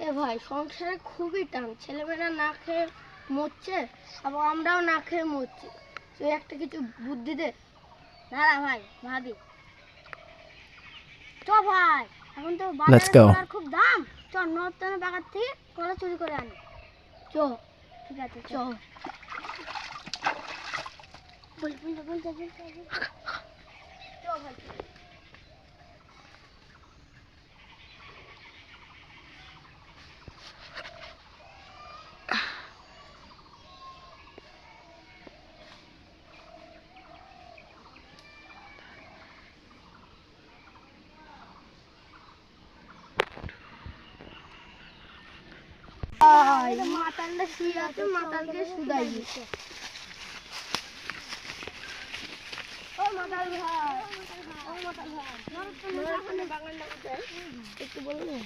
এ ভাই সংসারে খুবই টান, ছেলেমেয়েরা না খেয়ে মরছে, আবার আমরাও না খেয়ে মরছি। তুই একটা কিছু বুদ্ধি দে। দাঁড়া ভাই ভাবি। চ ভাই, এখন তো বাজারে কলার খুব দাম, চ নর্তনের বাগান থেকে কলা চুরি করে আনি। চ। ঠিক আছে চ। বল বল বল বল চ ভাই। মাতালটা শুয়ে আছে, মাতালকে শুধাই দিচ্ছে। ও মাতাল ভাই, ও মাতাল ভাই, নরতনের বাগানটা কোথায় একটু বলো না।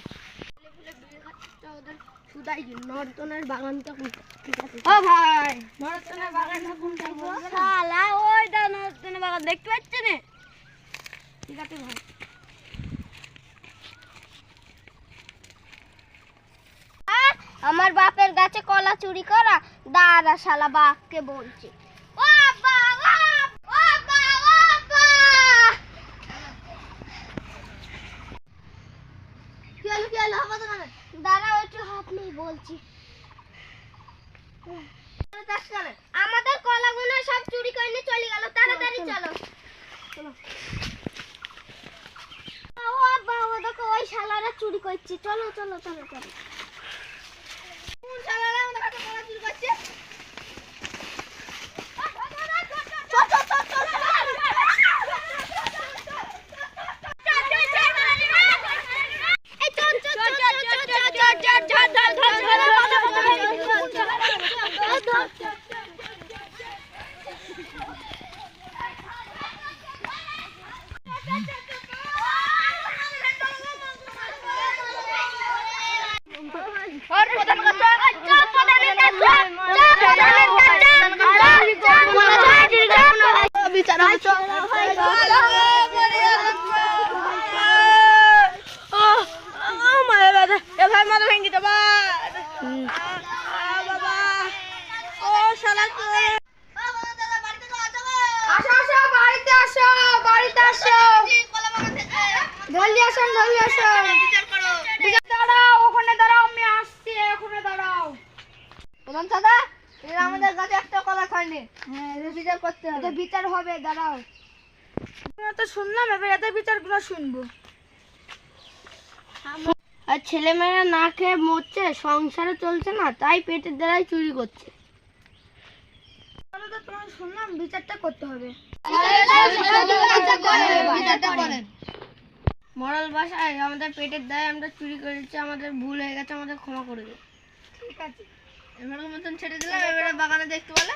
ছেলেপুলে বিয়ে খাচ্ছে, ওদের শুধাই দিন নরতনের বাগানটা কোথায়। ঠিক আছে ও ভাই, নরতনের বাগানটা কোনটা বলবে? শালা ওইটা নরতনের বাগান দেখতে পাচ্ছেন না? ঠিক আছে ভাই। আমার বাপের গাছে কলা চুরি করা, দাঁড়া শালা বাপকে বলছি। ও আব্বা, ও আব্বা, ও আব্বা। কি হলো আব্বা তোমার? দাঁড়াও একটু হাত নেই বলছি। আমাদের কলাগুলো সব চুরি করে নিয়ে চলে গেল, তাড়াতাড়ি চলো। চলো। ও আব্বা, ও দেখো ওই শালারা চুরি করছে, চলো চলো চলো চলো। কোন শালারা আমাদের কাছে কলা চুরি করছে? আমাদের কাছে একটা কলা খায়নি, হ্যাঁ বিচার করতে হবে, বিচার হবে, দাঁড়াও। তো শুনলাম, এবার এদের বিচারগুলো শুনবো। আর ছেলেমেয়েরা না খেয়ে মরছে, সংসারে চলছে না, তাই পেটের দ্বারাই চুরি করছে। তোমার শুনলাম, বিচারটা করতে হবে। মরাল বাসায় আমাদের পেটের দায়ে আমরা চুরি করেছি, আমাদের ভুল হয়ে গেছে, আমাদের ক্ষমা করে দিও। ঠিক আছে, এবারের মতন ছেড়ে দিলাম, এবারে বাগানে দেখতে বলে।